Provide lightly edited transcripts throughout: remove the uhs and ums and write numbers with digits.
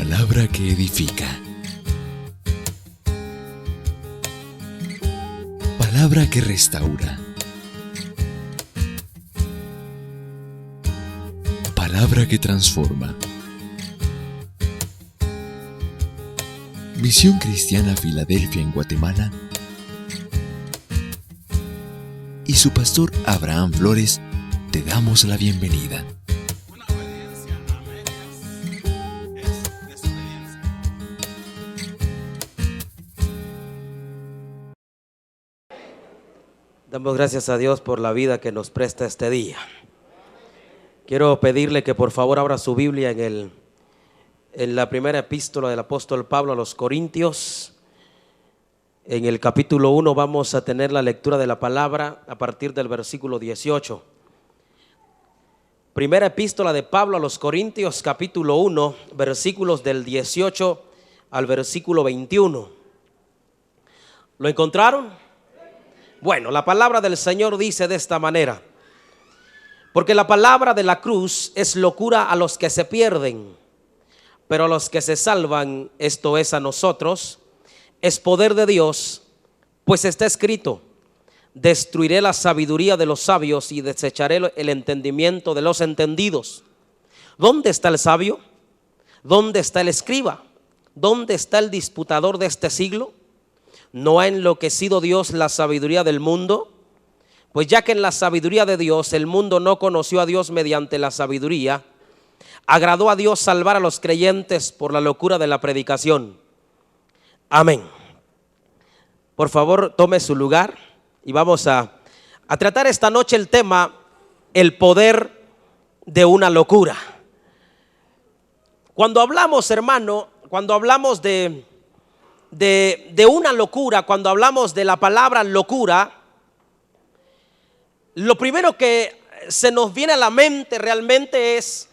Palabra que edifica. Palabra que restaura. Palabra que transforma. Misión Cristiana Filadelfia en Guatemala y su pastor Abraham Flores te damos la bienvenida. Una obediencia a medias es desobediencia. Damos gracias a Dios por la vida que nos presta este día. Quiero pedirle que por favor abra su Biblia en la primera epístola del apóstol Pablo a los Corintios. En el capítulo 1 vamos a tener la lectura de la palabra a partir del versículo 18. Primera epístola de Pablo a los Corintios, capítulo 1, versículos del 18 al versículo 21. ¿Lo encontraron? Bueno, la palabra del Señor dice de esta manera: porque la palabra de la cruz es locura a los que se pierden, pero a los que se salvan, esto es a nosotros, es poder de Dios, pues está escrito: destruiré la sabiduría de los sabios y desecharé el entendimiento de los entendidos. ¿Dónde está el sabio? ¿Dónde está el escriba? ¿Dónde está el disputador de este siglo? ¿No ha enloquecido Dios la sabiduría del mundo? Pues ya que en la sabiduría de Dios el mundo no conoció a Dios mediante la sabiduría, agradó a Dios salvar a los creyentes por la locura de la predicación. Amén. Por favor, tome su lugar y vamos a tratar esta noche el tema: el poder de una locura. Cuando hablamos, hermano, cuando hablamos de una locura, cuando hablamos de la palabra locura, lo primero que se nos viene a la mente realmente es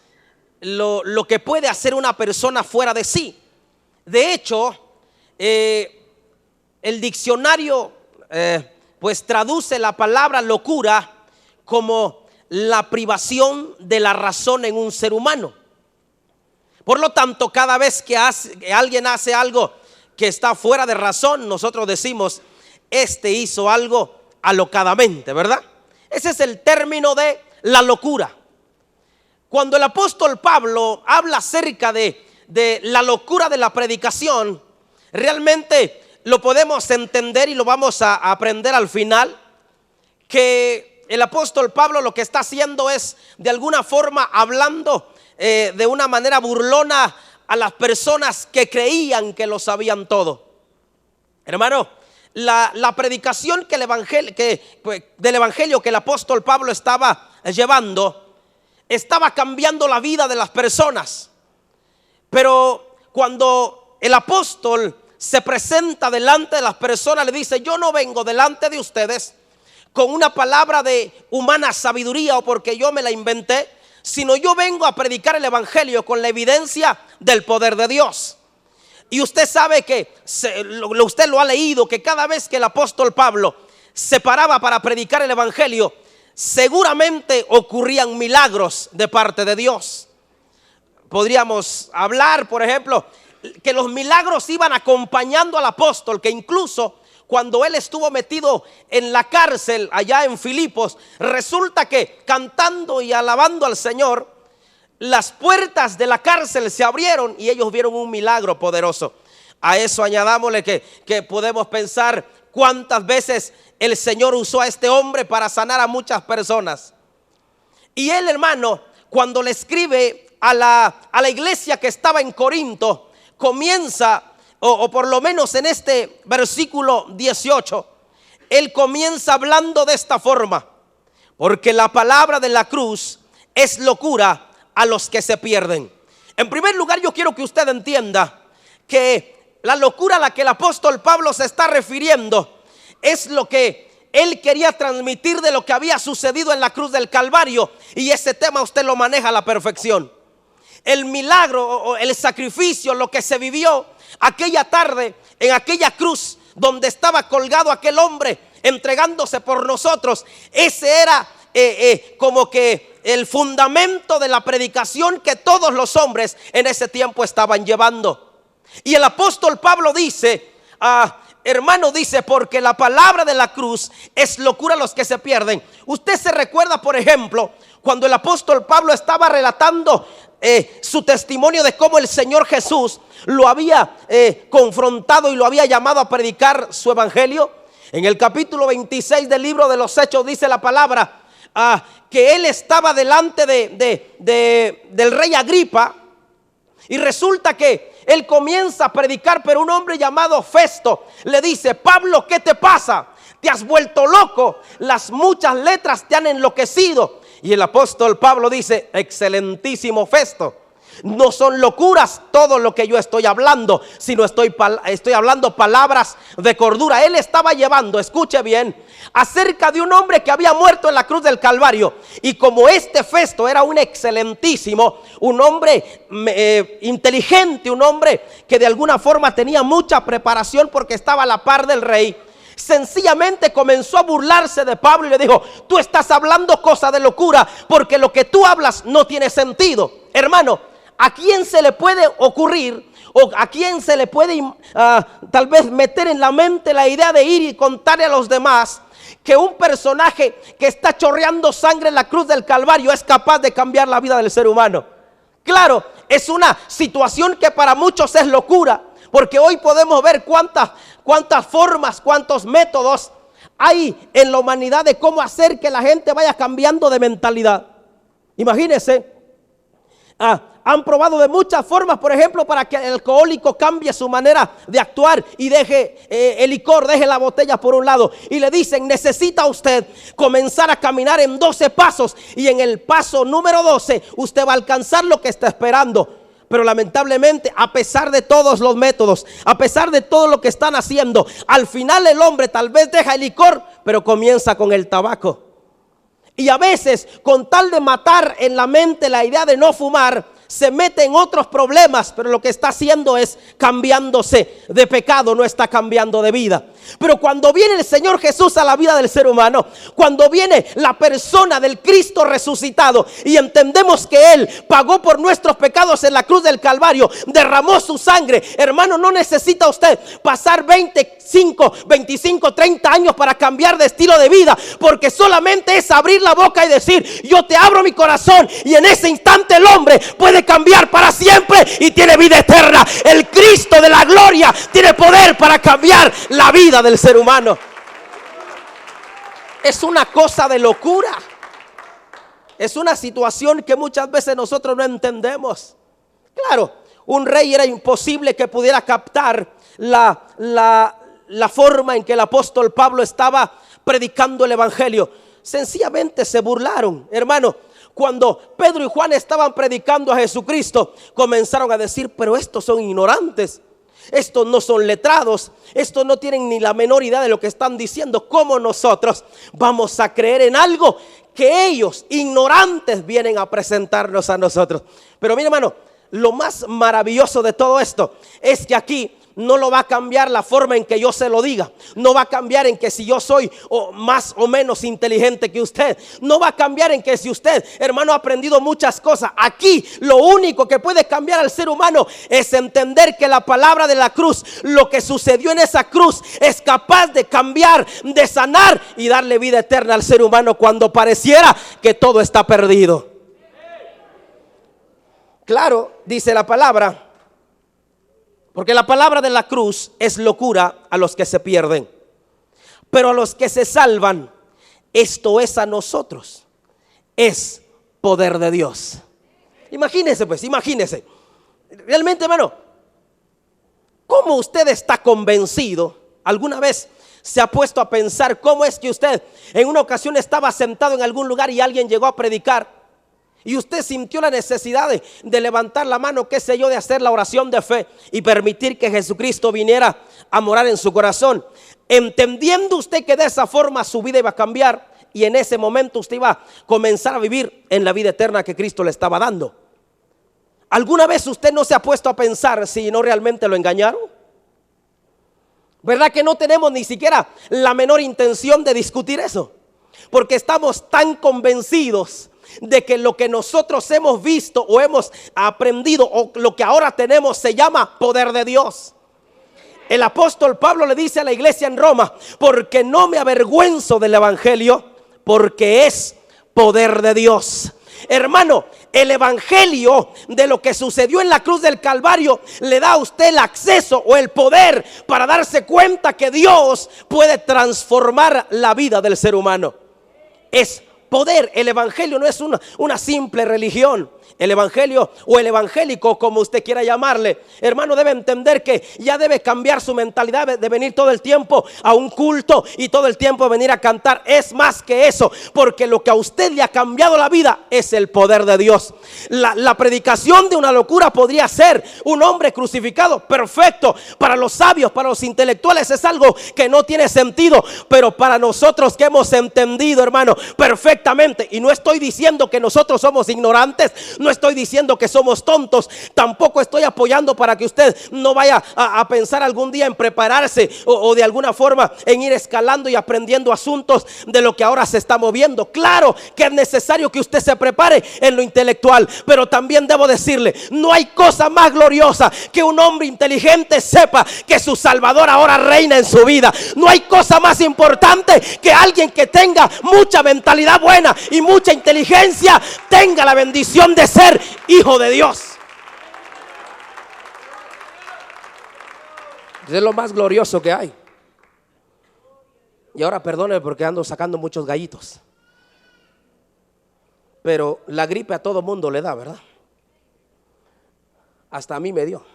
lo que puede hacer una persona fuera de sí. De hecho, el diccionario pues traduce la palabra locura como la privación de la razón en un ser humano. Por lo tanto, cada vez que alguien hace algo que está fuera de razón, nosotros decimos: este hizo algo alocadamente, ¿verdad? Ese es el término de la locura. Cuando el apóstol Pablo habla acerca de la locura de la predicación, realmente lo podemos entender y lo vamos a aprender al final, que el apóstol Pablo lo que está haciendo es de alguna forma hablando de una manera burlona a las personas que creían que lo sabían todo. Hermano, la predicación del evangelio que el apóstol Pablo estaba llevando estaba cambiando la vida de las personas. Pero cuando el apóstol se presenta delante de las personas, le dice: yo no vengo delante de ustedes con una palabra de humana sabiduría o porque yo me la inventé, sino yo vengo a predicar el evangelio con la evidencia del poder de Dios. Y usted sabe que usted lo ha leído, que cada vez que el apóstol Pablo se paraba para predicar el evangelio, seguramente ocurrían milagros de parte de Dios. Podríamos hablar, por ejemplo, que los milagros iban acompañando al apóstol, que incluso cuando él estuvo metido en la cárcel allá en Filipos, resulta que cantando y alabando al Señor, las puertas de la cárcel se abrieron y ellos vieron un milagro poderoso. A eso añadámosle que podemos pensar cuántas veces el Señor usó a este hombre para sanar a muchas personas. Y él, hermano, cuando le escribe a la iglesia que estaba en Corinto, comienza, o por lo menos en este versículo 18, él comienza hablando de esta forma: porque la palabra de la cruz es locura a los que se pierden. En primer lugar, yo quiero que usted entienda que la locura a la que el apóstol Pablo se está refiriendo es lo que él quería transmitir de lo que había sucedido en la cruz del Calvario, y ese tema usted lo maneja a la perfección. El milagro o el sacrificio, lo que se vivió aquella tarde en aquella cruz donde estaba colgado aquel hombre entregándose por nosotros, ese era como que el fundamento de la predicación que todos los hombres en ese tiempo estaban llevando. Y el apóstol Pablo dice, hermano, dice, porque la palabra de la cruz es locura a los que se pierden. Usted se recuerda, por ejemplo, cuando el apóstol Pablo estaba relatando su testimonio de cómo el Señor Jesús lo había confrontado y lo había llamado a predicar su evangelio. En el capítulo 26 del libro de los Hechos dice la palabra que él estaba delante del rey Agripa, y resulta que él comienza a predicar, pero un hombre llamado Festo le dice: Pablo, ¿qué te pasa? Te has vuelto loco, las muchas letras te han enloquecido. Y el apóstol Pablo dice: excelentísimo Festo, no son locuras todo lo que yo estoy hablando, sino estoy hablando palabras de cordura. Él estaba llevando, escuche bien, acerca de un hombre que había muerto en la cruz del Calvario. Y como este Festo era un excelentísimo, un hombre inteligente, un hombre que de alguna forma tenía mucha preparación porque estaba a la par del rey, sencillamente comenzó a burlarse de Pablo y le dijo: tú estás hablando cosas de locura, porque lo que tú hablas no tiene sentido. Hermano, ¿a quién se le puede ocurrir o a quién se le puede tal vez meter en la mente la idea de ir y contarle a los demás que un personaje que está chorreando sangre en la cruz del Calvario es capaz de cambiar la vida del ser humano? Claro, es una situación que para muchos es locura, porque hoy podemos ver cuántas formas, cuántos métodos hay en la humanidad de cómo hacer que la gente vaya cambiando de mentalidad. Imagínense, han probado de muchas formas, por ejemplo, para que el alcohólico cambie su manera de actuar y deje el licor, deje la botella por un lado. Y le dicen: necesita usted comenzar a caminar en 12 pasos, y en el paso número 12 usted va a alcanzar lo que está esperando. Pero lamentablemente, a pesar de todos los métodos, a pesar de todo lo que están haciendo, al final el hombre tal vez deja el licor, pero comienza con el tabaco. Y a veces, con tal de matar en la mente la idea de no fumar, se mete en otros problemas, pero lo que está haciendo es cambiándose de pecado, no está cambiando de vida. Pero cuando viene el Señor Jesús a la vida del ser humano, cuando viene la persona del Cristo resucitado y entendemos que Él pagó por nuestros pecados en la cruz del Calvario, derramó su sangre, hermano, no necesita usted pasar 25, 30 años para cambiar de estilo de vida, porque solamente es abrir la boca y decir: yo te abro mi corazón, y en ese instante el hombre puede cambiar para siempre y tiene vida eterna. El Cristo de la gloria tiene poder para cambiar la vida del ser humano. Es una cosa de locura. Es una situación que muchas veces nosotros no entendemos. Claro, un rey era imposible que pudiera captar la forma en que el apóstol Pablo estaba predicando el evangelio. Sencillamente se burlaron, hermano. Cuando Pedro y Juan estaban predicando a Jesucristo, comenzaron a decir: pero estos son ignorantes, estos no son letrados, estos no tienen ni la menor idea de lo que están diciendo. ¿Cómo nosotros vamos a creer en algo que ellos, ignorantes, vienen a presentarnos a nosotros? Pero mire, hermano, lo más maravilloso de todo esto es que aquí no lo va a cambiar la forma en que yo se lo diga. No va a cambiar en que si yo soy más o menos inteligente que usted. No va a cambiar en que si usted, hermano, ha aprendido muchas cosas. Aquí lo único que puede cambiar al ser humano es entender que la palabra de la cruz, lo que sucedió en esa cruz, es capaz de cambiar, de sanar y darle vida eterna al ser humano cuando pareciera que todo está perdido. Claro, dice la palabra, porque la palabra de la cruz es locura a los que se pierden, pero a los que se salvan, esto es a nosotros, es poder de Dios. Imagínese pues, imagínese. Realmente, hermano, ¿cómo usted está convencido? ¿Alguna vez se ha puesto a pensar cómo es que usted en una ocasión estaba sentado en algún lugar y alguien llegó a predicar? Y usted sintió la necesidad de levantar la mano, qué sé yo, de hacer la oración de fe y permitir que Jesucristo viniera a morar en su corazón, entendiendo usted que de esa forma su vida iba a cambiar y en ese momento usted iba a comenzar a vivir en la vida eterna que Cristo le estaba dando. ¿Alguna vez usted no se ha puesto a pensar si no realmente lo engañaron? ¿Verdad que no tenemos ni siquiera la menor intención de discutir eso? Porque estamos tan convencidos de que lo que nosotros hemos visto o hemos aprendido o lo que ahora tenemos se llama poder de Dios. El apóstol Pablo le dice a la iglesia en Roma: porque no me avergüenzo del evangelio, porque es poder de Dios. Hermano, el evangelio de lo que sucedió en la cruz del Calvario le da a usted el acceso o el poder para darse cuenta que Dios puede transformar la vida del ser humano. Es poder. El evangelio no es una simple religión. El evangelio o el evangélico, como usted quiera llamarle, hermano, debe entender que ya debe cambiar su mentalidad de venir todo el tiempo a un culto y todo el tiempo venir a cantar. Es más que eso, porque lo que a usted le ha cambiado la vida es el poder de Dios. La predicación de una locura podría ser un hombre crucificado, perfecto. Para los sabios, para los intelectuales es algo que no tiene sentido, pero para nosotros que hemos entendido, hermano, perfectamente, y no estoy diciendo que nosotros somos ignorantes, no estoy diciendo que somos tontos, tampoco estoy apoyando para que usted no vaya a pensar algún día en prepararse o de alguna forma en ir escalando y aprendiendo asuntos de lo que ahora se está moviendo. Claro que es necesario que usted se prepare en lo intelectual, pero también debo decirle, no hay cosa más gloriosa que un hombre inteligente sepa que su Salvador ahora reina en su vida. No hay cosa más importante que alguien que tenga mucha mentalidad buena y mucha inteligencia tenga la bendición de ser hijo de Dios. Es lo más glorioso que hay. Y ahora perdóneme porque ando sacando muchos gallitos, pero la gripe a todo mundo le da, ¿verdad? Hasta a mí me dio.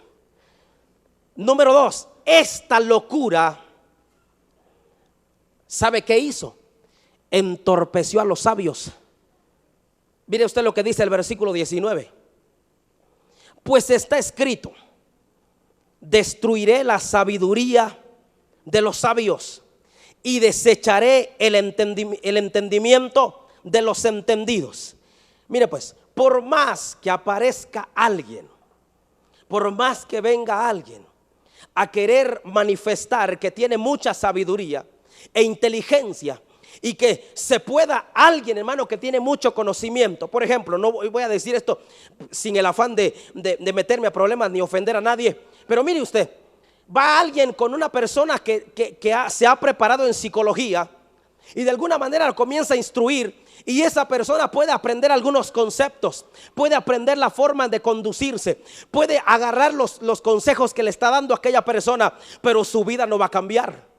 Número 2, esta locura, ¿sabe qué hizo? Entorpeció a los sabios. Mire usted lo que dice el versículo 19. Pues está escrito: destruiré la sabiduría de los sabios y desecharé el entendimiento de los entendidos. Mire pues, por más que aparezca alguien, por más que venga alguien a querer manifestar que tiene mucha sabiduría e inteligencia, y que se pueda alguien, hermano, que tiene mucho conocimiento. Por ejemplo, no voy a decir esto sin el afán de meterme a problemas ni ofender a nadie, pero mire usted, va alguien con una persona que se ha preparado en psicología y de alguna manera comienza a instruir, y esa persona puede aprender algunos conceptos, puede aprender la forma de conducirse, puede agarrar los consejos que le está dando aquella persona, pero su vida no va a cambiar.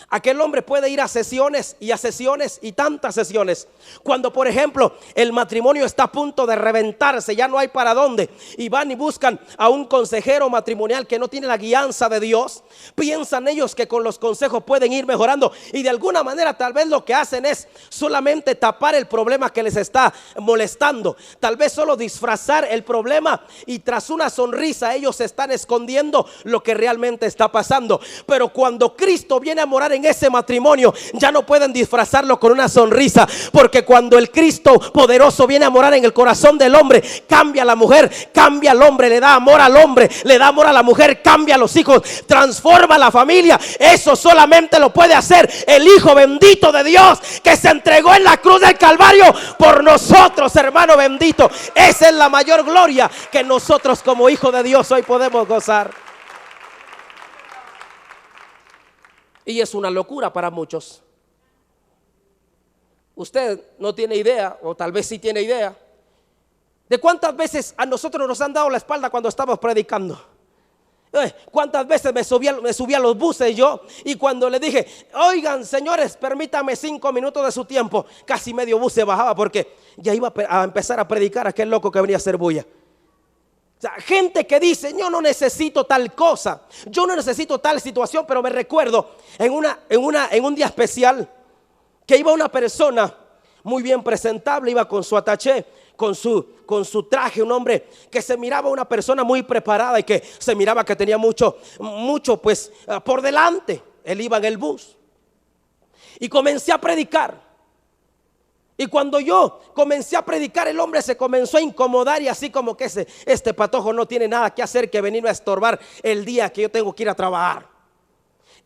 Aquel hombre puede ir a sesiones y tantas sesiones. Cuando por ejemplo el matrimonio está a punto de reventarse, ya no hay para dónde, y van y buscan a un consejero matrimonial que no tiene la guianza de Dios, piensan ellos que con los consejos pueden ir mejorando, y de alguna manera tal vez lo que hacen es solamente tapar el problema que les está molestando, tal vez solo disfrazar el problema, y tras una sonrisa ellos están escondiendo lo que realmente está pasando. Pero cuando Cristo viene a morar en ese matrimonio, ya no pueden disfrazarlo con una sonrisa, porque cuando el Cristo poderoso viene a morar en el corazón del hombre, cambia a la mujer, cambia al hombre, le da amor al hombre, le da amor a la mujer, cambia a los hijos, transforma la familia. Eso solamente lo puede hacer el Hijo bendito de Dios, que se entregó en la cruz del Calvario por nosotros, hermano bendito. Esa es la mayor gloria que nosotros como hijos de Dios hoy podemos gozar. Y es una locura para muchos. Usted no tiene idea, o tal vez sí tiene idea, de cuántas veces a nosotros nos han dado la espalda cuando estamos predicando. Cuántas veces me subí a los buses yo, y cuando le dije, oigan señores, permítame 5 minutos de su tiempo, casi medio bus se bajaba porque ya iba a empezar a predicar aquel loco que venía a hacer bulla. O sea, gente que dice, yo no necesito tal cosa, yo no necesito tal situación, pero me recuerdo en un día especial que iba una persona muy bien presentable, iba con su attaché, con su traje, un hombre que se miraba una persona muy preparada y que se miraba que tenía mucho pues por delante. Él iba en el bus y comencé a predicar. Y cuando yo comencé a predicar, el hombre se comenzó a incomodar, y así como que este patojo no tiene nada que hacer que venir a estorbar el día que yo tengo que ir a trabajar.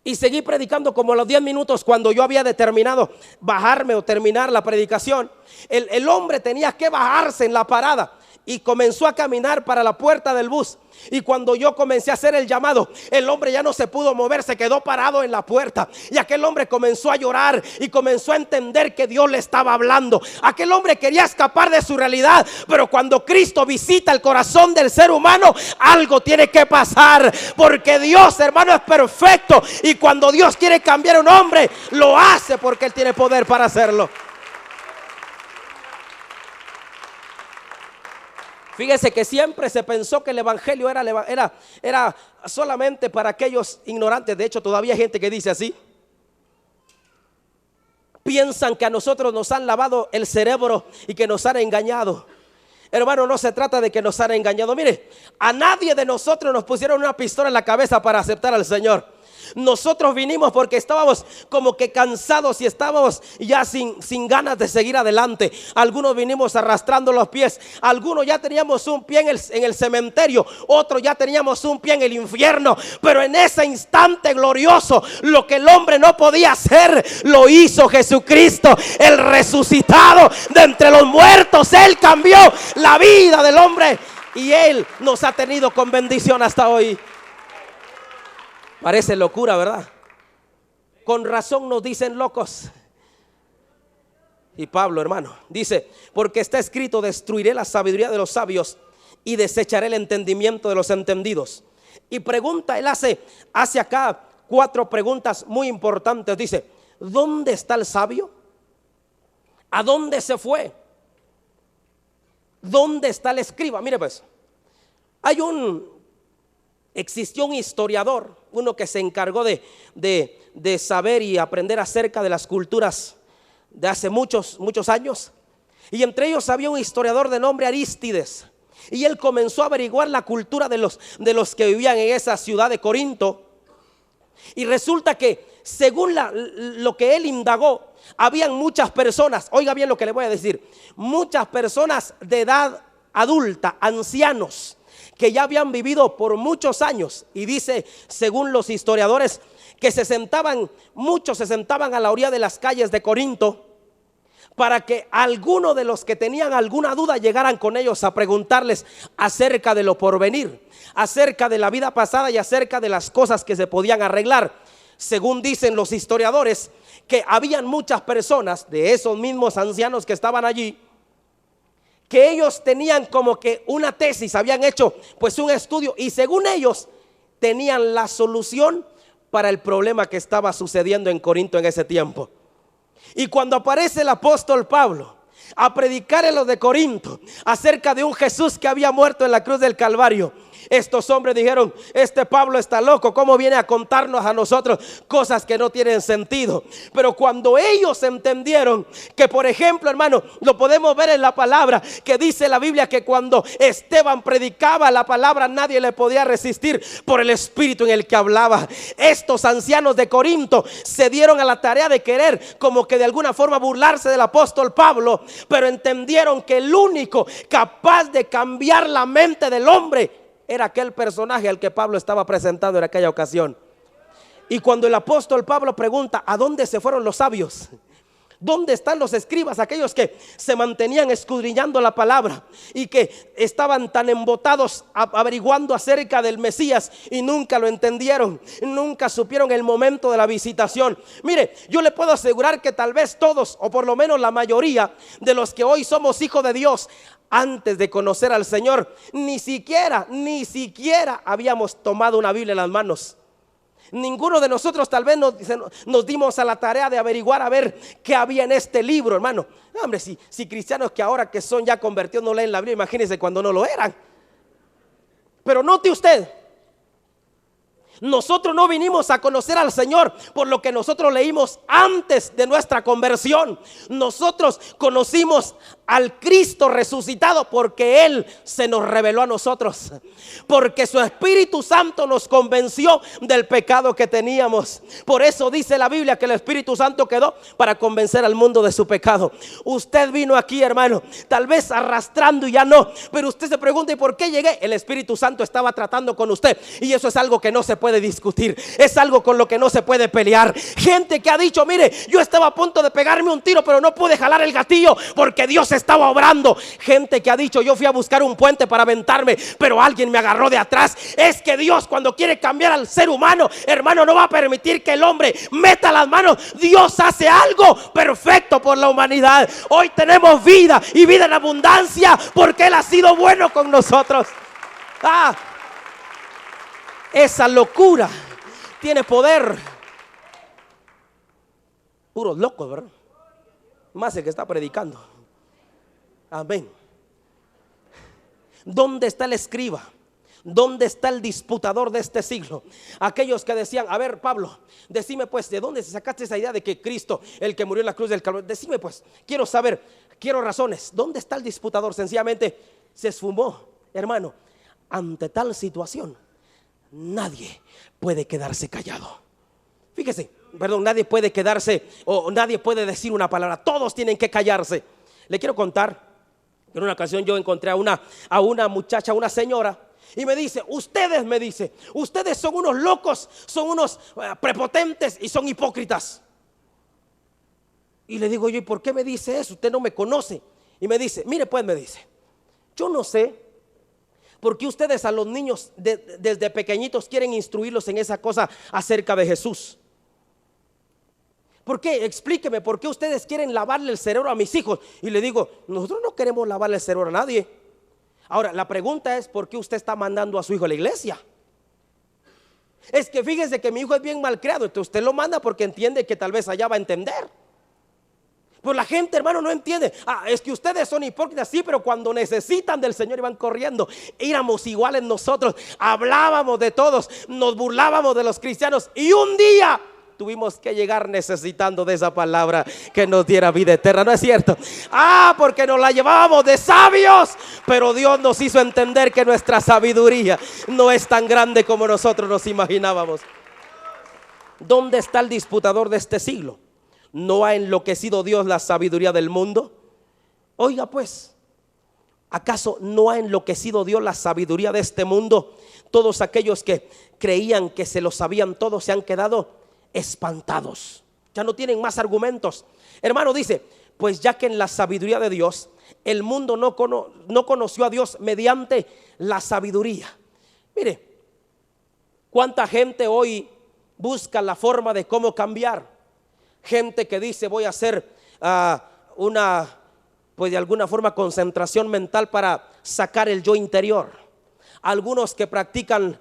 Y seguí predicando como a los 10 minutos, cuando yo había determinado bajarme o terminar la predicación. El hombre tenía que bajarse en la parada y comenzó a caminar para la puerta del bus. Y cuando yo comencé a hacer el llamado, el hombre ya no se pudo mover, se quedó parado en la puerta. Y aquel hombre comenzó a llorar y comenzó a entender que Dios le estaba hablando. Aquel hombre quería escapar de su realidad, pero cuando Cristo visita el corazón del ser humano, algo tiene que pasar, porque Dios, hermano, es perfecto. Y cuando Dios quiere cambiar a un hombre, lo hace porque Él tiene poder para hacerlo. Fíjese que siempre se pensó que el evangelio era solamente para aquellos ignorantes. De hecho, todavía hay gente que dice así. Piensan que a nosotros nos han lavado el cerebro y que nos han engañado. Hermano, no se trata de que nos han engañado. Mire, a nadie de nosotros nos pusieron una pistola en la cabeza para aceptar al Señor. Nosotros vinimos porque estábamos como que cansados y estábamos ya sin ganas de seguir adelante. Algunos vinimos arrastrando los pies, algunos ya teníamos un pie en el cementerio, otros ya teníamos un pie en el infierno. Pero en ese instante glorioso, lo que el hombre no podía hacer, lo hizo Jesucristo, el resucitado de entre los muertos. Él cambió la vida del hombre y Él nos ha tenido con bendición hasta hoy. Parece locura, ¿verdad? Con razón nos dicen locos. Y Pablo, hermano, dice: porque está escrito, destruiré la sabiduría de los sabios y desecharé el entendimiento de los entendidos. Y pregunta, él hace acá 4 preguntas muy importantes. Dice: ¿dónde está el sabio? ¿A dónde se fue? ¿Dónde está el escriba? Mire pues, existió un historiador, uno que se encargó de saber y aprender acerca de las culturas de hace muchos años. Y entre ellos había un historiador de nombre Arístides. Y él comenzó a averiguar la cultura de los que vivían en esa ciudad de Corinto. Y resulta que según lo que él indagó, habían muchas personas, oiga bien lo que le voy a decir, muchas personas de edad adulta, ancianos, que ya habían vivido por muchos años. Y dice, según los historiadores, que muchos se sentaban a la orilla de las calles de Corinto para que alguno de los que tenían alguna duda llegaran con ellos a preguntarles acerca de lo porvenir, acerca de la vida pasada y acerca de las cosas que se podían arreglar. Según dicen los historiadores, que habían muchas personas de esos mismos ancianos que estaban allí, que ellos tenían como que una tesis, habían hecho pues un estudio y según ellos tenían la solución para el problema que estaba sucediendo en Corinto en ese tiempo. Y cuando aparece el apóstol Pablo a predicar en los de Corinto acerca de un Jesús que había muerto en la cruz del Calvario, estos hombres dijeron: este Pablo está loco, ¿cómo viene a contarnos a nosotros cosas que no tienen sentido? Pero cuando ellos entendieron que, por ejemplo, hermano, lo podemos ver en la palabra, que dice la Biblia que cuando Esteban predicaba la palabra nadie le podía resistir por el espíritu en el que hablaba. Estos ancianos de Corinto se dieron a la tarea de querer como que de alguna forma burlarse del apóstol Pablo, pero entendieron que el único capaz de cambiar la mente del hombre era aquel personaje al que Pablo estaba presentando en aquella ocasión. Y cuando el apóstol Pablo pregunta: ¿a dónde se fueron los sabios? ¿Dónde están los escribas? Aquellos que se mantenían escudriñando la palabra y que estaban tan embotados averiguando acerca del Mesías y nunca lo entendieron, nunca supieron el momento de la visitación. Mire, yo le puedo asegurar que tal vez todos, o por lo menos la mayoría de los que hoy somos hijos de Dios, antes de conocer al Señor, ni siquiera habíamos tomado una Biblia en las manos. Ninguno de nosotros tal vez nos dimos a la tarea de averiguar a ver qué había en este libro, hermano. Hombre, si cristianos que ahora que son ya convertidos no leen la Biblia, imagínense cuando no lo eran. Pero note usted, nosotros no vinimos a conocer al Señor por lo que nosotros leímos antes de nuestra conversión. Nosotros conocimos al Cristo resucitado porque Él se nos reveló a nosotros, porque su Espíritu Santo nos convenció del pecado que teníamos. Por eso dice la Biblia que el Espíritu Santo quedó para convencer al mundo de su pecado. Usted vino aquí, hermano, tal vez arrastrando y ya no, pero usted se pregunta: ¿y por qué llegué? El Espíritu Santo estaba tratando con usted, y eso es algo que no se puede discutir, es algo con lo que no se puede pelear. Gente que ha dicho: mire, yo estaba a punto de pegarme un tiro, pero no pude jalar el gatillo porque Dios estaba obrando. Gente que ha dicho: yo fui a buscar un puente para aventarme, pero alguien me agarró de atrás. Es que Dios, cuando quiere cambiar al ser humano, hermano, no va a permitir que el hombre meta las manos. Dios hace algo perfecto por la humanidad. Hoy tenemos vida y vida en abundancia porque Él ha sido bueno con nosotros. Esa locura tiene poder. Puros locos, ¿verdad? Más el que está predicando. Amén. ¿Dónde está el escriba? ¿Dónde está el disputador de este siglo? Aquellos que decían: a ver, Pablo, decime pues, ¿de dónde se sacaste esa idea de que Cristo, el que murió en la cruz del Calvario? Decime pues, quiero saber, quiero razones. ¿Dónde está el disputador? Sencillamente se esfumó, hermano. Ante tal situación, nadie puede quedarse callado. Fíjese, perdón, nadie puede quedarse, o nadie puede decir una palabra. Todos tienen que callarse. Le quiero contar que en una ocasión yo encontré a una muchacha, una señora, y me dice: ustedes son unos locos, son unos prepotentes y son hipócritas. Y le digo yo: ¿y por qué me dice eso? Usted no me conoce. Y me dice: mire pues, me dice, yo no sé por qué ustedes a los niños desde pequeñitos quieren instruirlos en esa cosa acerca de Jesús. ¿Por qué? Explíqueme, ¿por qué ustedes quieren lavarle el cerebro a mis hijos? Y le digo: nosotros no queremos lavarle el cerebro a nadie. Ahora, la pregunta es: ¿por qué usted está mandando a su hijo a la iglesia? Es que fíjese que mi hijo es bien malcriado, entonces usted lo manda porque entiende que tal vez allá va a entender. Pues la gente, hermano, no entiende. Es que ustedes son hipócritas, sí, pero cuando necesitan del Señor iban corriendo. Éramos iguales nosotros, hablábamos de todos, nos burlábamos de los cristianos, y un día tuvimos que llegar necesitando de esa palabra que nos diera vida eterna. ¿No es cierto? Porque nos la llevábamos de sabios, pero Dios nos hizo entender que nuestra sabiduría no es tan grande como nosotros nos imaginábamos. ¿Dónde está el disputador de este siglo? ¿No ha enloquecido Dios la sabiduría del mundo? Oiga pues, ¿acaso no ha enloquecido Dios la sabiduría de este mundo? Todos aquellos que creían que se lo sabían todo se han quedado espantados, ya no tienen más argumentos. Hermano, dice: pues ya que en la sabiduría de Dios el mundo no conoció a Dios mediante la sabiduría. Mire, cuánta gente hoy busca la forma de cómo cambiar. Gente que dice: voy a hacer pues de alguna forma concentración mental para sacar el yo interior. Algunos que practican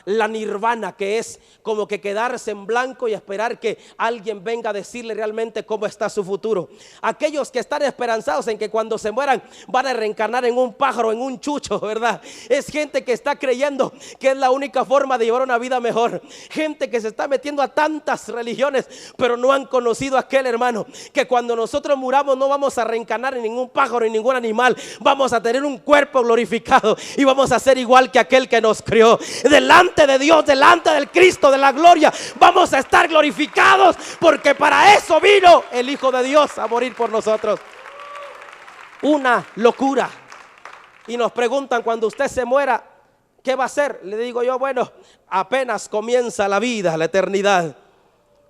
la nirvana, que es como que quedarse en blanco y esperar que alguien venga a decirle realmente cómo está su futuro. Aquellos que están esperanzados en que cuando se mueran van a reencarnar en un pájaro, en un chucho, ¿verdad? Es gente que está creyendo que es la única forma de llevar una vida mejor. Gente que se está metiendo a tantas religiones, pero no han conocido a aquel, hermano, que cuando nosotros muramos no vamos a reencarnar en ningún pájaro, en ningún animal. Vamos a tener un cuerpo glorificado y vamos a ser igual que aquel que nos crió. Delante de Dios, delante del Cristo de la gloria, vamos a estar glorificados, porque para eso vino el Hijo de Dios a morir por nosotros. Una locura. Y nos preguntan: cuando usted se muera, ¿qué va a hacer? Le digo yo: bueno, apenas comienza la vida, la eternidad.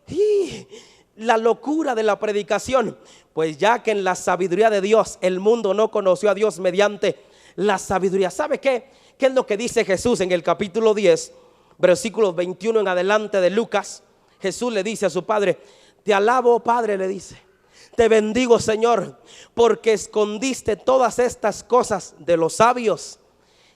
Y la locura de la predicación: pues ya que en la sabiduría de Dios el mundo no conoció a Dios mediante la sabiduría. ¿Sabe qué? ¿Qué es lo que dice Jesús en el capítulo 10, versículos 21 en adelante de Lucas? Jesús le dice a su Padre: te alabo, Padre, le dice, te bendigo, Señor, porque escondiste todas estas cosas de los sabios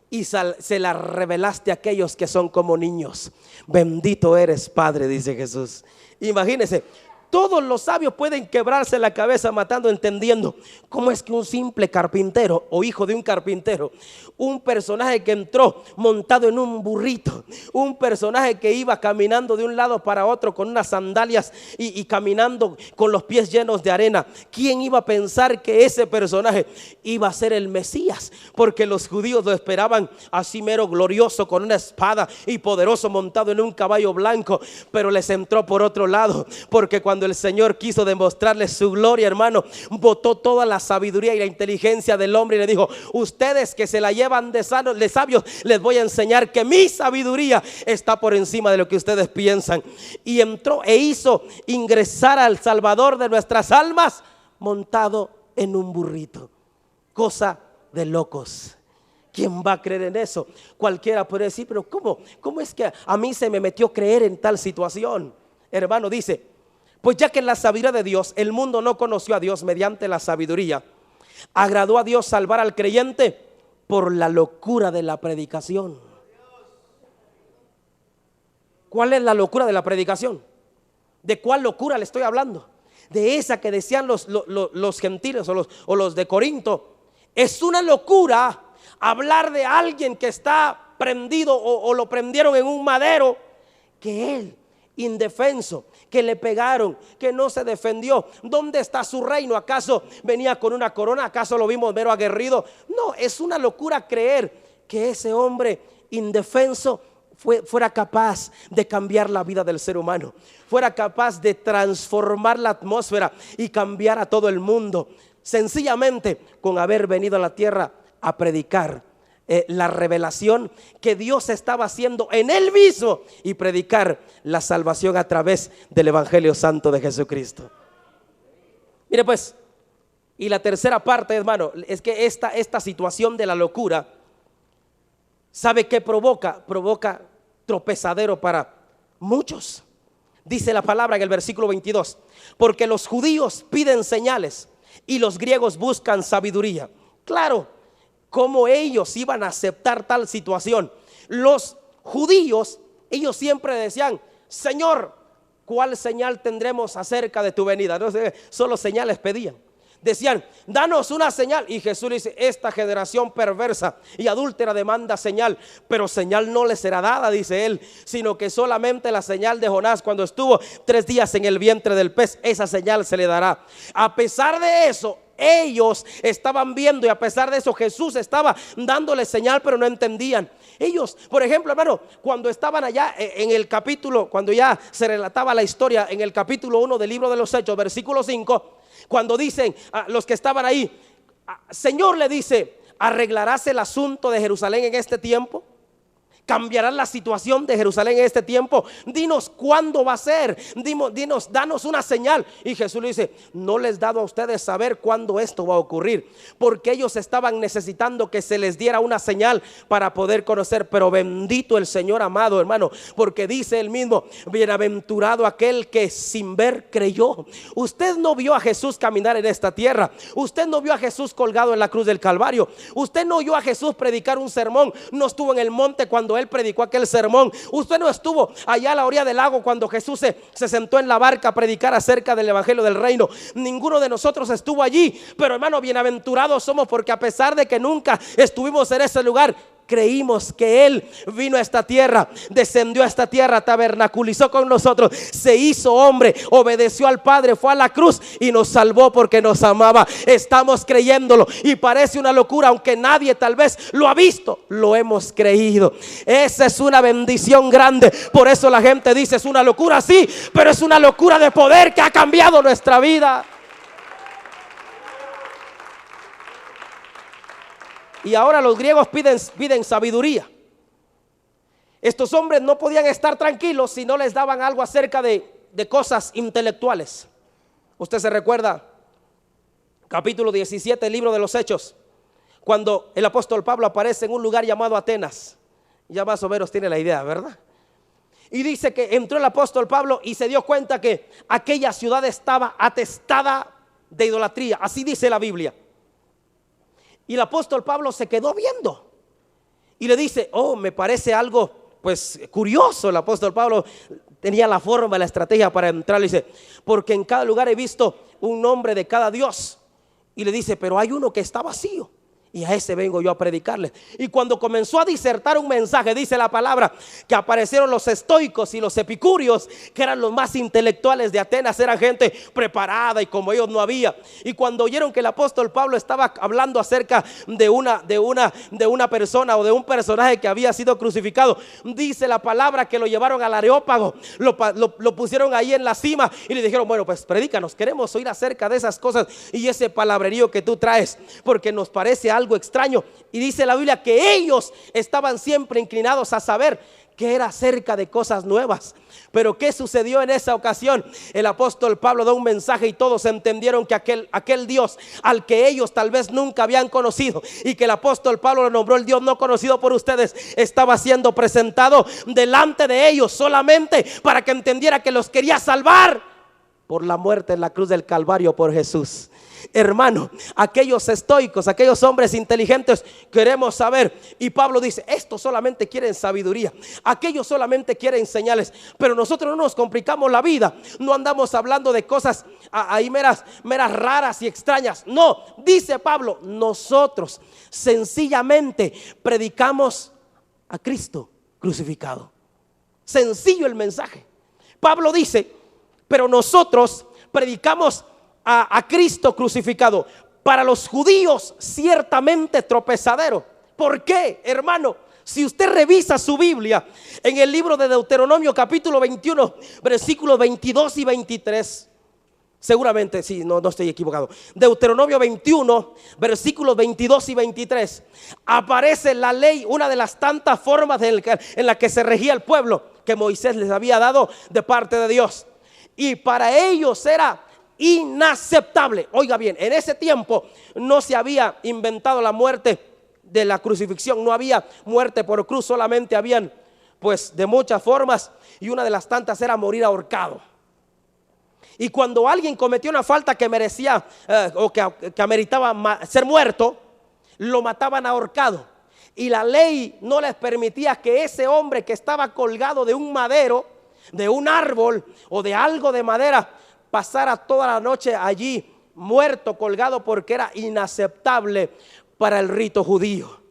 y se las revelaste a aquellos que son como niños. Bendito eres, Padre, dice Jesús. Imagínese, Todos los sabios pueden quebrarse la cabeza matando, entendiendo cómo es que un simple carpintero o hijo de un carpintero, un personaje que entró montado en un burrito, un personaje que iba caminando de un lado para otro con unas sandalias y caminando con los pies llenos de arena. ¿Quién iba a pensar que ese personaje iba a ser el Mesías? Porque los judíos lo esperaban así mero glorioso, con una espada y poderoso, montado en un caballo blanco. Pero les entró por otro lado, porque cuando el Señor quiso demostrarles su gloria, hermano, botó toda la sabiduría y la inteligencia del hombre y le dijo: ustedes que se la llevan de sabios, les voy a enseñar que mi sabiduría está por encima de lo que ustedes piensan. Y entró e hizo ingresar al Salvador de nuestras almas montado en un burrito. Cosa de locos. ¿Quién va a creer en eso? Cualquiera puede decir: pero ¿cómo es que a mí se me metió creer en tal situación? Hermano, dice: pues ya que en la sabiduría de Dios el mundo no conoció a Dios mediante la sabiduría, agradó a Dios salvar al creyente por la locura de la predicación. ¿Cuál es la locura de la predicación? ¿De cuál locura le estoy hablando? De esa que decían los gentiles o los de Corinto. Es una locura hablar de alguien que está prendido o lo prendieron en un madero, que él, indefenso, que le pegaron, que no se defendió. ¿Dónde está su reino? ¿Acaso venía con una corona? ¿Acaso lo vimos mero aguerrido? No, es una locura creer que ese hombre indefenso fuera capaz de cambiar la vida del ser humano, fuera capaz de transformar la atmósfera y cambiar a todo el mundo, sencillamente con haber venido a la tierra a predicar la revelación que Dios estaba haciendo en él mismo y predicar la salvación a través del Evangelio Santo de Jesucristo. Mire pues, y la tercera parte, hermano, es que esta situación de la locura, ¿sabe qué provoca? Provoca tropezadero para muchos. Dice la palabra en el versículo 22: porque los judíos piden señales y los griegos buscan sabiduría. Claro, ¿cómo ellos iban a aceptar tal situación? Los judíos, ellos siempre decían: Señor, ¿cuál señal tendremos acerca de tu venida? No sé, solo señales pedían. Decían: danos una señal. Y Jesús dice: esta generación perversa y adúltera demanda señal, pero señal no le será dada, dice él, sino que solamente la señal de Jonás cuando estuvo 3 días en el vientre del pez, esa señal se le dará. A pesar de eso, ellos estaban viendo, y a pesar de eso Jesús estaba dándole señal, pero no entendían. Ellos, por ejemplo, hermano, cuando estaban allá en el capítulo, cuando ya se relataba la historia en el capítulo 1 del libro de los Hechos, versículo 5, cuando dicen a los que estaban ahí: Señor, le dice, ¿arreglarás el asunto de Jerusalén en este tiempo? ¿Cambiarás la situación de Jerusalén en este tiempo? Dinos cuándo va a ser. Dinos, danos una señal. Y Jesús le dice: no les he dado a ustedes saber cuándo esto va a ocurrir, porque ellos estaban necesitando que se les diera una señal para poder conocer. Pero bendito el Señor, amado hermano, porque dice él mismo: bienaventurado aquel que sin ver creyó. Usted no vio a Jesús caminar en esta tierra, usted no vio a Jesús colgado en la cruz del Calvario, usted no oyó a Jesús predicar un sermón, no estuvo en el monte cuando él predicó aquel sermón, usted no estuvo allá a la orilla del lago cuando Jesús se sentó en la barca a predicar acerca del evangelio del reino. Ninguno de nosotros estuvo allí, pero hermano, bienaventurados somos porque a pesar de que nunca estuvimos en ese lugar, creímos que Él vino a esta tierra, descendió a esta tierra, tabernaculizó con nosotros, se hizo hombre, obedeció al Padre, fue a la cruz y nos salvó porque nos amaba. Estamos creyéndolo y parece una locura, aunque nadie tal vez lo ha visto, lo hemos creído. Esa es una bendición grande. Por eso la gente dice: es una locura, sí, pero es una locura de poder que ha cambiado nuestra vida. Y ahora los griegos piden sabiduría. Estos hombres no podían estar tranquilos si no les daban algo acerca de cosas intelectuales. Usted se recuerda capítulo 17 del libro de los Hechos, cuando el apóstol Pablo aparece en un lugar llamado Atenas. Ya más o menos tiene la idea, ¿verdad? Y dice que entró el apóstol Pablo y se dio cuenta que aquella ciudad estaba atestada de idolatría. Así dice la Biblia. Y el apóstol Pablo se quedó viendo y le dice: oh, me parece algo pues curioso. El apóstol Pablo tenía la forma, la estrategia para entrar. Le dice, porque en cada lugar he visto un nombre de cada Dios. Y le dice, pero hay uno que está vacío, y a ese vengo yo a predicarle. Y cuando comenzó a disertar un mensaje, dice la palabra, que aparecieron los estoicos y los epicúreos, que eran los más intelectuales de Atenas. Eran gente preparada y como ellos no había. Y cuando oyeron que el apóstol Pablo estaba hablando acerca de una persona o de un personaje que había sido crucificado, dice la palabra que lo llevaron al Areópago, lo pusieron ahí en la cima y le dijeron, bueno, pues predícanos, queremos oír acerca de esas cosas y ese palabrerío que tú traes, porque nos parece algo extraño. Y dice la Biblia que ellos estaban siempre inclinados a saber que era acerca de cosas nuevas. Pero ¿qué sucedió en esa ocasión? El apóstol Pablo da un mensaje y todos entendieron que aquel Dios al que ellos tal vez nunca habían conocido, y que el apóstol Pablo lo nombró el Dios no conocido por ustedes, estaba siendo presentado delante de ellos solamente para que entendiera que los quería salvar por la muerte en la cruz del Calvario por Jesús. Hermano, aquellos estoicos, aquellos hombres inteligentes, queremos saber. Y Pablo dice, estos solamente quieren sabiduría, aquellos solamente quieren señales. Pero nosotros no nos complicamos la vida. No andamos hablando de cosas ahí meras raras y extrañas. No, dice Pablo, nosotros sencillamente predicamos a Cristo crucificado. Sencillo el mensaje. Pablo dice, pero nosotros predicamos a Cristo crucificado, para los judíos ciertamente tropezadero. ¿Por qué, hermano? Si usted revisa su Biblia en el libro de Deuteronomio capítulo 21 versículos 22 y 23, seguramente sí, no estoy equivocado, Deuteronomio 21 versículos 22 y 23, aparece la ley, una de las tantas formas en la que se regía el pueblo que Moisés les había dado de parte de Dios. Y para ellos era inaceptable. Oiga bien, en ese tiempo no se había inventado la muerte de la crucifixión, no había muerte por cruz, solamente habían pues de muchas formas, y una de las tantas era morir ahorcado. Y cuando alguien cometió una falta que merecía o que ameritaba ser muerto, lo mataban ahorcado. Y la ley no les permitía que ese hombre que estaba colgado de un madero, de un árbol o de algo de madera, pasara toda la noche allí muerto, colgado, porque era inaceptable para el rito judío.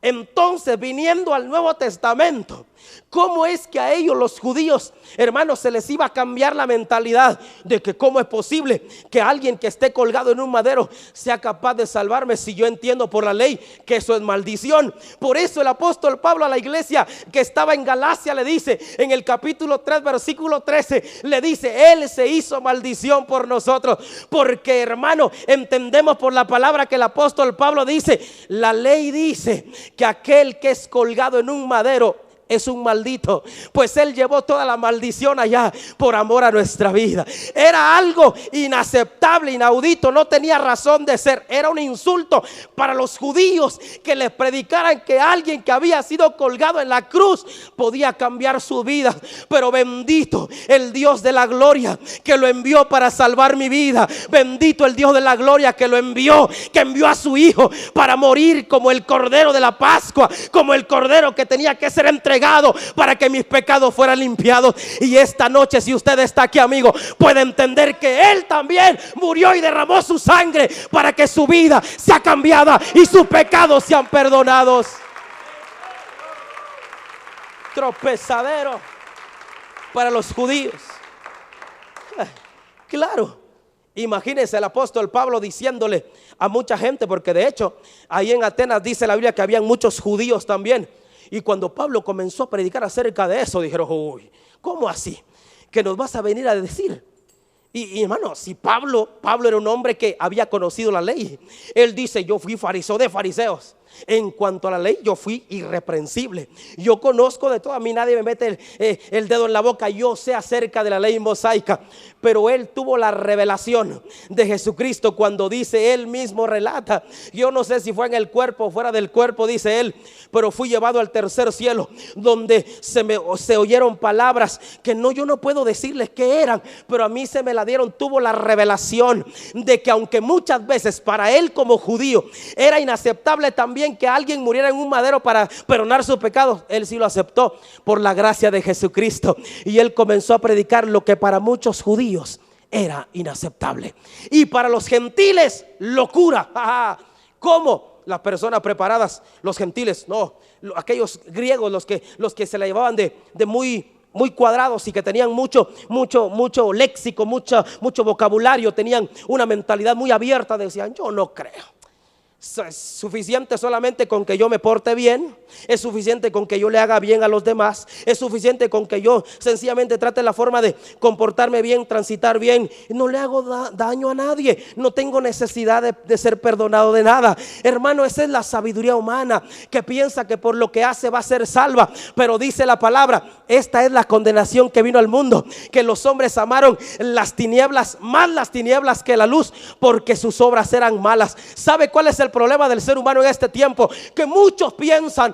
Entonces, viniendo al Nuevo Testamento, ¿cómo es que a ellos los judíos, hermanos, se les iba a cambiar la mentalidad de que cómo es posible que alguien que esté colgado en un madero sea capaz de salvarme, si yo entiendo por la ley que eso es maldición? Por eso el apóstol Pablo a la iglesia que estaba en Galacia le dice, en el capítulo 3 versículo 13, le dice, Él se hizo maldición por nosotros, porque, hermano, entendemos por la palabra que el apóstol Pablo dice, la ley dice que aquel que es colgado en un madero es un maldito, pues Él llevó toda la maldición allá por amor a nuestra vida. Era algo inaceptable, inaudito, no tenía razón de ser. Era un insulto para los judíos que les predicaran que alguien que había sido colgado en la cruz podía cambiar su vida. Pero bendito el Dios de la gloria que lo envió para salvar mi vida. Bendito el Dios de la gloria que lo envió, que envió a su hijo para morir como el cordero de la Pascua, como el cordero que tenía que ser entregado para que mis pecados fueran limpiados. Y esta noche, si usted está aquí, amigo, puede entender que Él también murió y derramó su sangre para que su vida sea cambiada y sus pecados sean perdonados. Tropezadero para los judíos. Claro, imagínense el apóstol Pablo diciéndole a mucha gente, porque de hecho ahí en Atenas dice la Biblia que habían muchos judíos también. Y cuando Pablo comenzó a predicar acerca de eso, dijeron, uy, ¿cómo así? ¿Qué nos vas a venir a decir? Y hermano, si Pablo era un hombre que había conocido la ley. Él dice, yo fui fariseo de fariseos. En cuanto a la ley, yo fui irreprensible. Yo conozco de todo, a mí nadie me mete el dedo en la boca. Yo sé acerca de la ley mosaica. Pero él tuvo la revelación de Jesucristo cuando dice, él mismo relata, yo no sé si fue en el cuerpo o fuera del cuerpo, dice él, pero fui llevado al tercer cielo, donde se oyeron palabras que yo no puedo decirles qué eran, pero a mí se me la dieron. Tuvo la revelación de que aunque muchas veces para él como judío era inaceptable también también que alguien muriera en un madero para perdonar sus pecados. Él sí lo aceptó por la gracia de Jesucristo. Y él comenzó a predicar lo que para muchos judíos era inaceptable y para los gentiles locura. ¿Cómo? Las personas preparadas, los gentiles, no, aquellos griegos, los que se la llevaban de muy cuadrados y que tenían mucho léxico, mucho vocabulario, tenían una mentalidad muy abierta, decían: yo no creo. Es suficiente solamente con que yo me porte bien, es suficiente con que yo le haga bien a los demás, es suficiente con que yo sencillamente trate la forma de comportarme bien, transitar bien, no le hago daño a nadie, no tengo necesidad de ser perdonado de nada. Hermano, esa es la sabiduría humana que piensa que por lo que hace va a ser salva. Pero dice la palabra: esta es la condenación que vino al mundo, que los hombres amaron las tinieblas, más las tinieblas que la luz, porque sus obras eran malas. ¿Sabe cuál es el problema del ser humano en este tiempo? Que muchos piensan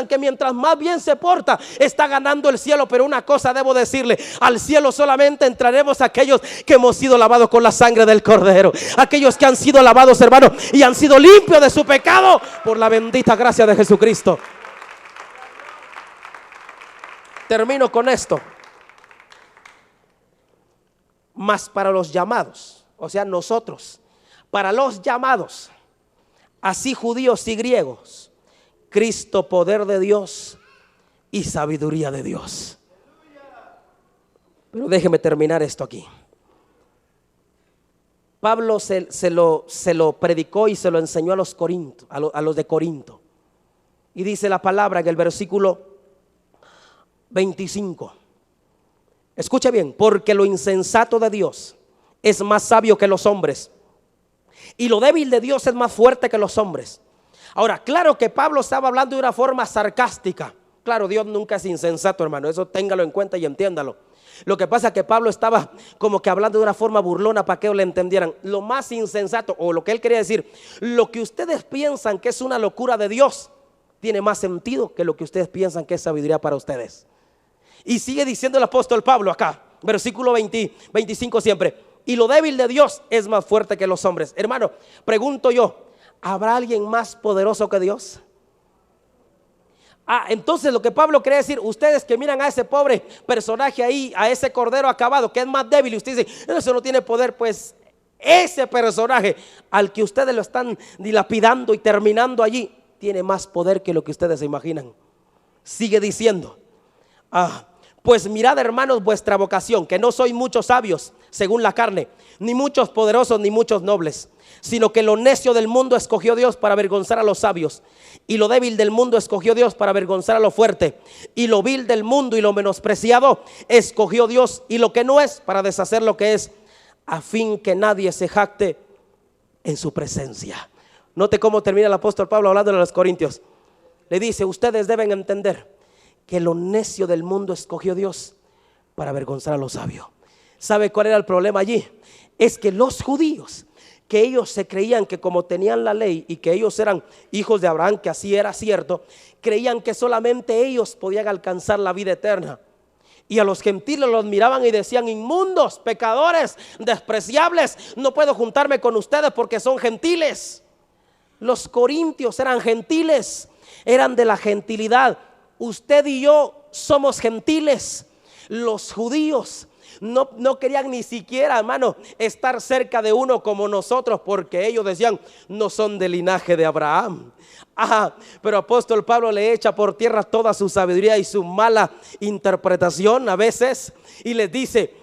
que mientras más bien se porta está ganando el cielo. Pero una cosa debo decirle: al cielo solamente entraremos aquellos que hemos sido lavados con la sangre del Cordero, aquellos que han sido lavados, hermano, y han sido limpios de su pecado por la bendita gracia de Jesucristo. Termino con esto. Mas para los llamados, o sea nosotros, para los llamados, así judíos y griegos, Cristo, poder de Dios y sabiduría de Dios. Pero déjeme terminar esto aquí. Pablo se lo predicó y se lo enseñó a los Corintios, a los de Corinto. Y dice la palabra en el versículo 25. Escuche bien: porque lo insensato de Dios es más sabio que los hombres, y lo débil de Dios es más fuerte que los hombres. Ahora, claro que Pablo estaba hablando de una forma sarcástica. Claro, Dios nunca es insensato, hermano, eso téngalo en cuenta y entiéndalo. Lo que pasa es que Pablo estaba como que hablando de una forma burlona para que ellos le entendieran. Lo más insensato, o lo que él quería decir: lo que ustedes piensan que es una locura de Dios tiene más sentido que lo que ustedes piensan que es sabiduría para ustedes. Y sigue diciendo el apóstol Pablo acá, versículo 25 siempre: y lo débil de Dios es más fuerte que los hombres. Hermano, pregunto yo: ¿habrá alguien más poderoso que Dios? Entonces lo que Pablo quiere decir: ustedes que miran a ese pobre personaje ahí, a ese cordero acabado que es más débil, y ustedes dicen: eso no tiene poder. Pues ese personaje al que ustedes lo están dilapidando y terminando allí, tiene más poder que lo que ustedes se imaginan. Sigue diciendo: pues mirad, hermanos, vuestra vocación, que no sois muchos sabios según la carne, ni muchos poderosos, ni muchos nobles, sino que lo necio del mundo escogió Dios para avergonzar a los sabios, y lo débil del mundo escogió Dios para avergonzar a lo fuerte, y lo vil del mundo y lo menospreciado escogió Dios, y lo que no es, para deshacer lo que es, a fin que nadie se jacte en su presencia. Note cómo termina el apóstol Pablo hablando a los corintios. Le dice: ustedes deben entender que lo necio del mundo escogió Dios para avergonzar a los sabios. ¿Sabe cuál era el problema allí? Es que los judíos, que ellos se creían que como tenían la ley y que ellos eran hijos de Abraham, que así era cierto, creían que solamente ellos podían alcanzar la vida eterna. Y a los gentiles los miraban y decían: inmundos, pecadores, despreciables, no puedo juntarme con ustedes porque son gentiles. Los corintios eran gentiles, eran de la gentilidad. Usted y yo somos gentiles. Los judíos no querían ni siquiera, hermano, estar cerca de uno como nosotros, porque ellos decían: no son del linaje de Abraham. Pero apóstol Pablo le echa por tierra toda su sabiduría y su mala interpretación a veces, y le dice: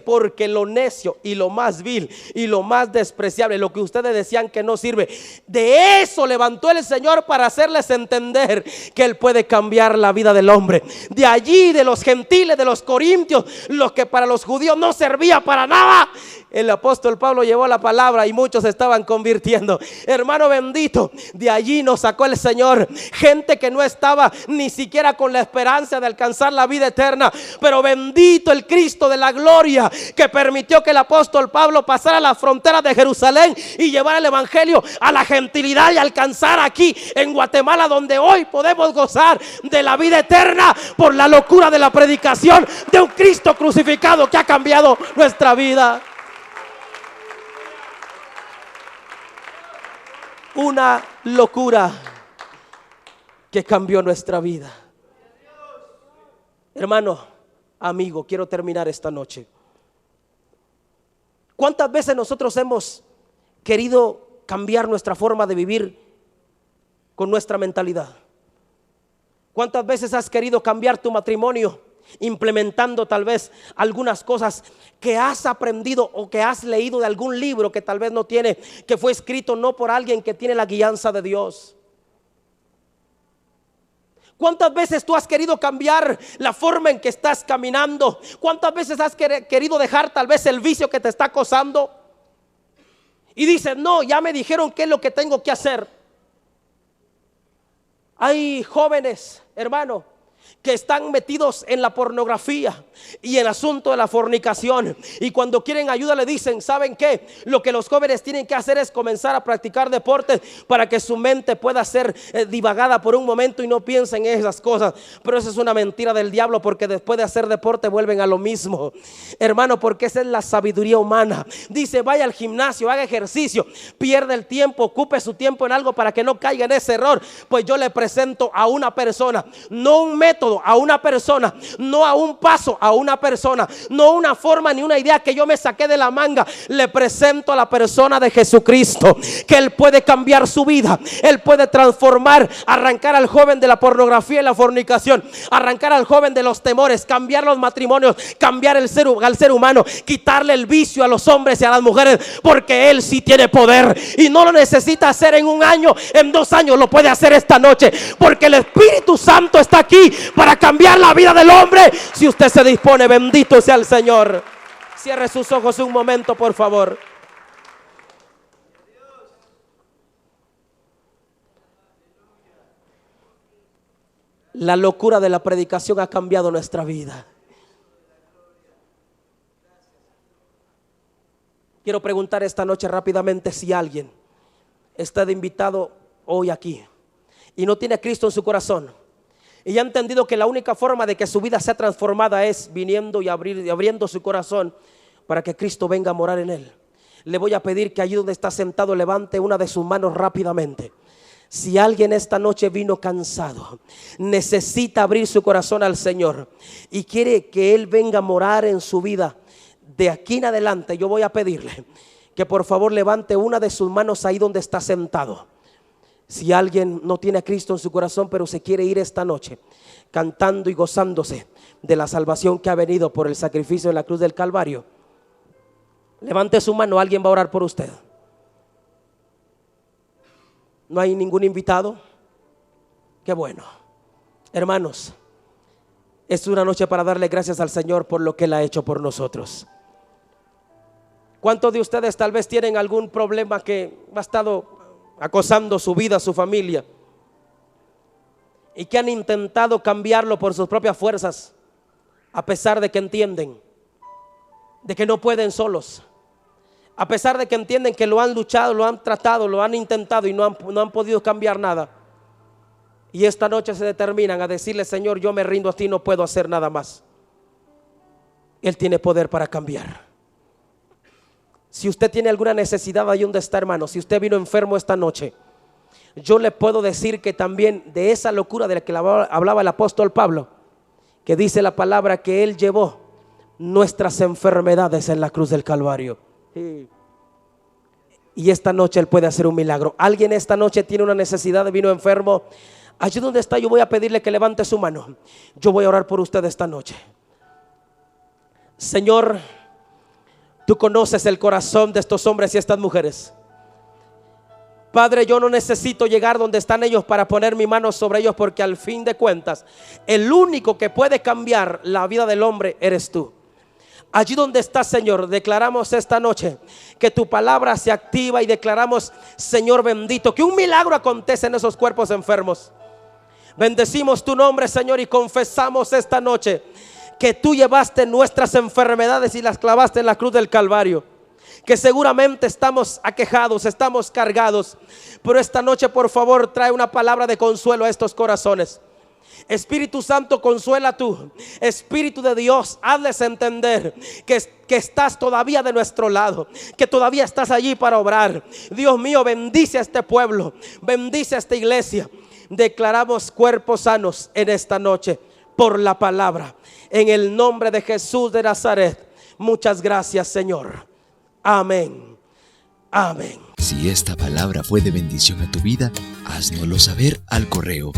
porque lo necio y lo más vil y lo más despreciable, lo que ustedes decían que no sirve, de eso levantó el Señor para hacerles entender que Él puede cambiar la vida del hombre. De allí, de los gentiles, de los corintios, lo que para los judíos no servía para nada, el apóstol Pablo llevó la palabra y muchos se estaban convirtiendo. Hermano bendito, de allí nos sacó el Señor gente que no estaba ni siquiera con la esperanza de alcanzar la vida eterna, pero bendito el Cristo de la gloria, que permitió que el apóstol Pablo pasara las fronteras de Jerusalén y llevara el evangelio a la gentilidad y alcanzar aquí en Guatemala, donde hoy podemos gozar de la vida eterna por la locura de la predicación de un Cristo crucificado que ha cambiado nuestra vida. una locura que cambió nuestra vida. Hermano, amigo, quiero terminar esta noche. ¿Cuántas veces nosotros hemos querido cambiar nuestra forma de vivir con nuestra mentalidad? ¿Cuántas veces has querido cambiar tu matrimonio implementando tal vez algunas cosas que has aprendido o que has leído de algún libro que tal vez no tiene, que fue escrito no por alguien que tiene la guianza de Dios? ¿Cuántas veces tú has querido cambiar la forma en que estás caminando? ¿Cuántas veces has querido dejar tal vez el vicio que te está acosando? Y dices, no, ya me dijeron qué es lo que tengo que hacer. Hay jóvenes, hermano, que están metidos en la pornografía y el asunto de la fornicación, y cuando quieren ayuda le dicen, ¿saben qué? Lo que los jóvenes tienen que hacer es comenzar a practicar deportes para que su mente pueda ser divagada por un momento y no piensen en esas cosas. Pero esa es una mentira del diablo, porque después de hacer deporte vuelven a lo mismo, hermano, porque esa es la sabiduría humana. Dice, vaya al gimnasio, haga ejercicio, pierde el tiempo, ocupe su tiempo en algo para que no caiga en ese error. Pues yo le presento a una persona, no un método, a una persona, no a un paso, a una persona, no una forma ni una idea que yo me saqué de la manga. Le presento a la persona de Jesucristo, que Él puede cambiar su vida, Él puede transformar, arrancar al joven de la pornografía y la fornicación, arrancar al joven de los temores, cambiar los matrimonios, cambiar al ser humano, quitarle el vicio a los hombres y a las mujeres, porque Él sí tiene poder y no lo necesita hacer en un año, en 2 años, lo puede hacer esta noche, porque el Espíritu Santo está aquí para cambiar la vida del hombre. Si usted se dispone, bendito sea el Señor. Cierre sus ojos un momento, por favor. La locura de la predicación ha cambiado nuestra vida. Quiero preguntar esta noche rápidamente si alguien está de invitado hoy aquí y no tiene a Cristo en su corazón, y ya ha entendido que la única forma de que su vida sea transformada es viniendo y abriendo su corazón para que Cristo venga a morar en él. Le voy a pedir que allí donde está sentado levante una de sus manos rápidamente. Si alguien esta noche vino cansado, necesita abrir su corazón al Señor y quiere que Él venga a morar en su vida, de aquí en adelante yo voy a pedirle que por favor levante una de sus manos ahí donde está sentado. Si alguien no tiene a Cristo en su corazón, pero se quiere ir esta noche cantando y gozándose de la salvación que ha venido por el sacrificio en la cruz del Calvario, levante su mano, alguien va a orar por usted. ¿No hay ningún invitado? Qué bueno. Hermanos, es una noche para darle gracias al Señor por lo que Él ha hecho por nosotros. ¿Cuántos de ustedes tal vez tienen algún problema que ha estado acosando su vida, su familia, y que han intentado cambiarlo por sus propias fuerzas, a pesar de que entienden de que no pueden solos, a pesar de que entienden que lo han luchado, lo han tratado, lo han intentado y no han podido cambiar nada? Y esta noche se determinan a decirle, Señor, yo me rindo a ti, no puedo hacer nada más. Él tiene poder para cambiar. Si usted tiene alguna necesidad ahí donde está, hermano, si usted vino enfermo esta noche, yo le puedo decir que también de esa locura de la que hablaba el apóstol Pablo, que dice la palabra que Él llevó nuestras enfermedades en la cruz del Calvario. Y esta noche Él puede hacer un milagro. Alguien esta noche tiene una necesidad, vino enfermo. Allí donde está, yo voy a pedirle que levante su mano. Yo voy a orar por usted esta noche. Señor, Tú conoces el corazón de estos hombres y estas mujeres. Padre, yo no necesito llegar donde están ellos para poner mi mano sobre ellos, porque al fin de cuentas el único que puede cambiar la vida del hombre eres tú. Allí donde estás, Señor, declaramos esta noche que tu palabra se activa y declaramos, Señor bendito, que un milagro acontece en esos cuerpos enfermos. Bendecimos tu nombre, Señor, y confesamos esta noche que tú llevaste nuestras enfermedades y las clavaste en la cruz del Calvario. Que seguramente estamos aquejados, estamos cargados, pero esta noche por favor trae una palabra de consuelo a estos corazones. Espíritu Santo, consuela tú. Espíritu de Dios, hazles entender que estás todavía de nuestro lado, que todavía estás allí para obrar. Dios mío, bendice a este pueblo, bendice a esta iglesia. Declaramos cuerpos sanos en esta noche por la palabra. En el nombre de Jesús de Nazaret. Muchas gracias, Señor. Amén. Amén. Si esta palabra fue de bendición a tu vida, háznoslo saber al correo